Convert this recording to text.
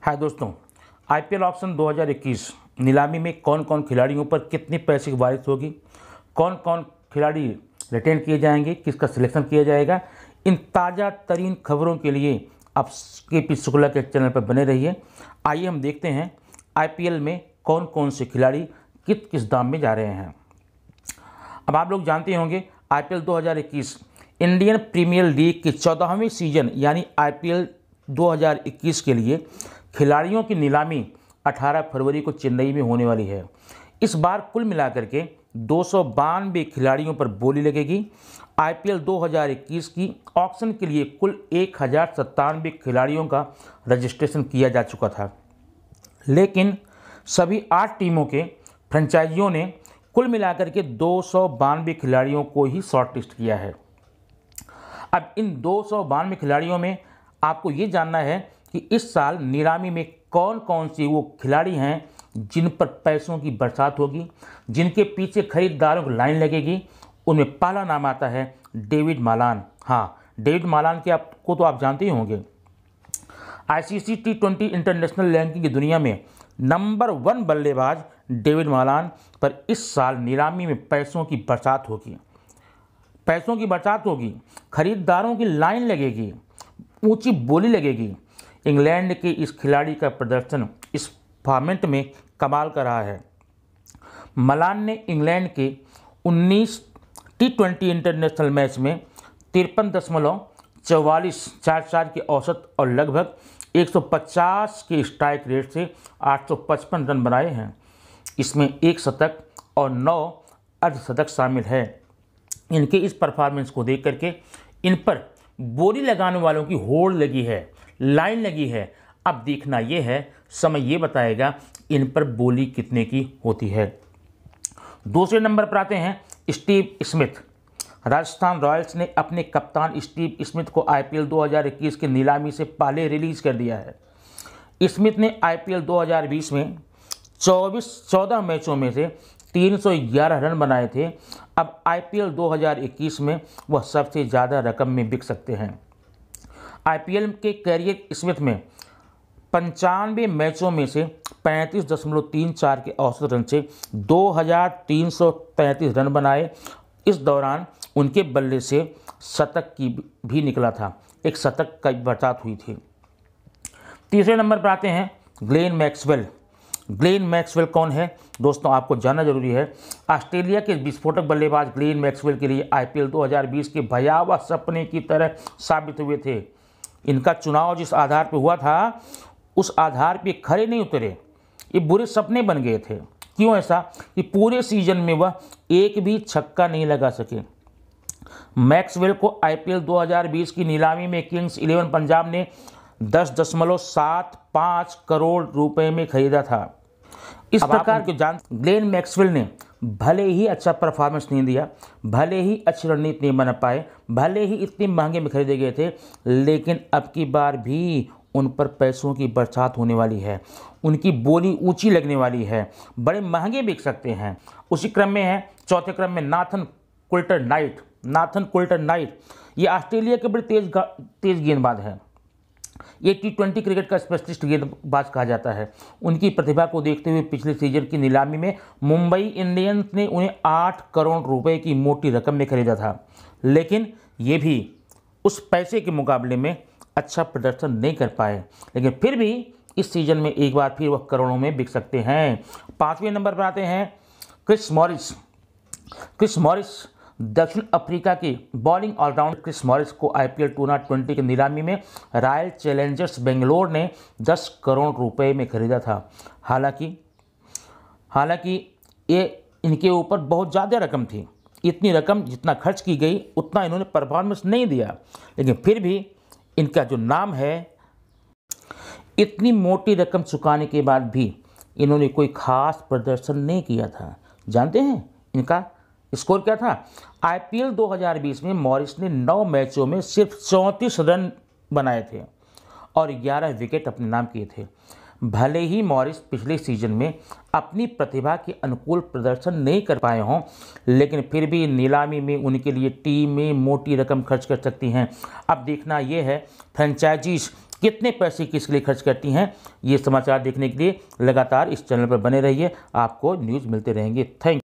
हाय दोस्तों, IPL auction 2021 नीलामी में कौन कौन खिलाड़ियों पर कितने पैसे की बारिश होगी, कौन कौन खिलाड़ी रिटेन किए जाएंगे, किसका सिलेक्शन किया जाएगा, इन ताज़ा तरीन खबरों के लिए आप के शुक्ला के चैनल पर बने रहिए। आइए हम देखते हैं आईपीएल में कौन कौन से खिलाड़ी किस किस दाम में जा रहे हैं। अब आप लोग जानते होंगे आईपीएल 2021 इंडियन प्रीमियर लीग की 14वीं सीजन यानी आईपीएल 2021 के लिए खिलाड़ियों की नीलामी 18 फरवरी को चेन्नई में होने वाली है। इस बार कुल मिलाकर के 292 खिलाड़ियों पर बोली लगेगी। आईपीएल 2021 की ऑक्शन के लिए कुल 1097 खिलाड़ियों का रजिस्ट्रेशन किया जा चुका था, लेकिन सभी 8 टीमों के फ्रेंचाइजियों ने कुल मिलाकर के 292 खिलाड़ियों को ही शॉर्टलिस्ट किया है। अब इन 292 खिलाड़ियों में आपको ये जानना है कि इस साल नीलामी में कौन कौन सी वो खिलाड़ी हैं जिन पर पैसों की बरसात होगी, जिनके पीछे खरीदारों की लाइन लगेगी। उनमें पहला नाम आता है डेविड मालान। हाँ, डेविड मालान के आपको तो आप जानते ही होंगे। आईसीसी T20 इंटरनेशनल रैंकिंग की दुनिया में नंबर 1 बल्लेबाज डेविड मालान पर इस साल नीलामी में पैसों की बरसात होगी, खरीदारों की लाइन लगेगी, ऊंची बोली लगेगी। इंग्लैंड के इस खिलाड़ी का प्रदर्शन इस फॉर्मेट में कमाल का रहा है। मलान ने इंग्लैंड के 19 T20 इंटरनेशनल मैच में 53.44 के औसत और लगभग 150 के स्ट्राइक रेट से 855 रन बनाए हैं। इसमें 1 शतक और 9 अर्धशतक शामिल है। इनके इस परफॉर्मेंस को देख करके इन पर बोली लगाने वालों की होड़ लगी है, लाइन लगी है। अब देखना ये है, समय ये बताएगा इन पर बोली कितने की होती है। दूसरे नंबर पर आते हैं स्टीव स्मिथ। राजस्थान रॉयल्स ने अपने कप्तान स्टीव स्मिथ को आईपीएल 2021 की नीलामी से पहले रिलीज कर दिया है। स्मिथ ने आईपीएल 2020 में 14 मैचों में से 311 रन बनाए थे। अब आईपीएल 2021 में वह सबसे ज़्यादा रकम में बिक सकते हैं। आईपीएल के कैरियर स्मिथ में 95 मैचों में से 35.34 के औसत रन से 2333 रन बनाए। इस दौरान उनके बल्ले से शतक की भी निकला था, एक शतक की बरसात हुई थी। तीसरे नंबर पर आते हैं ग्लेन मैक्सवेल। ग्लेन मैक्सवेल कौन है दोस्तों, आपको जानना जरूरी है। ऑस्ट्रेलिया के विस्फोटक बल्लेबाज ग्लेन मैक्सवेल के लिए आईपीएल 2020 के भयावह सपने की तरह साबित हुए थे। इनका चुनाव जिस आधार पर हुआ था उस आधार पे खरे नहीं उतरे, ये बुरे सपने बन गए थे। क्यों ऐसा कि पूरे सीजन में वह एक भी छक्का नहीं लगा सके। मैक्सवेल को आईपीएल 2020 की नीलामी में किंग्स 11 पंजाब ने 10.75 करोड़ रुपए में खरीदा था। इस प्रकार के ग्लेन मैक्सवेल ने भले ही अच्छा परफॉर्मेंस नहीं दिया, भले ही अच्छी रणनीति नहीं बना पाए, भले ही इतने महंगे में खरीदे गए थे, लेकिन अब की बार भी उन पर पैसों की बरसात होने वाली है। उनकी बोली ऊंची लगने वाली है, बड़े महंगे बिक सकते हैं। उसी क्रम में है चौथे क्रम में नाथन कुल्टर नाइट। ये ऑस्ट्रेलिया के बड़े तेज गेंदबाज हैं। ये T20 क्रिकेट का स्पेशलिस्ट गेंदबाज कहा जाता है। उनकी प्रतिभा को देखते हुए पिछले सीजन की नीलामी में मुंबई इंडियंस ने उन्हें 8 करोड़ रुपए की मोटी रकम में खरीदा था, लेकिन ये भी उस पैसे के मुकाबले में अच्छा प्रदर्शन नहीं कर पाए। लेकिन फिर भी इस सीजन में एक बार फिर वह करोड़ों में बिक सकते हैं। 5वें नंबर पर आते हैं क्रिस मॉरिस। दक्षिण अफ्रीका के बॉलिंग ऑलराउंडर क्रिस मॉरिस को आईपीएल 2020 की नीलामी में रॉयल चैलेंजर्स बेंगलोर ने 10 करोड़ रुपए में खरीदा था। हालांकि ये इनके ऊपर बहुत ज़्यादा रकम थी। इतनी रकम जितना खर्च की गई उतना इन्होंने परफॉर्मेंस नहीं दिया, लेकिन फिर भी इनका जो नाम है, इतनी मोटी रकम चुकाने के बाद भी इन्होंने कोई खास प्रदर्शन नहीं किया था। जानते हैं इनका स्कोर क्या था? आईपीएल 2020 में मॉरिस ने 9 मैचों में सिर्फ 34 रन बनाए थे और 11 विकेट अपने नाम किए थे। भले ही मॉरिस पिछले सीजन में अपनी प्रतिभा के अनुकूल प्रदर्शन नहीं कर पाए हों, लेकिन फिर भी नीलामी में उनके लिए टीम में मोटी रकम खर्च कर सकती हैं। अब देखना यह है फ्रेंचाइजीज कितने पैसे किसके लिए खर्च करती हैं। ये समाचार देखने के लिए लगातार इस चैनल पर बने रहिए, आपको न्यूज़ मिलते रहेंगे। थैंक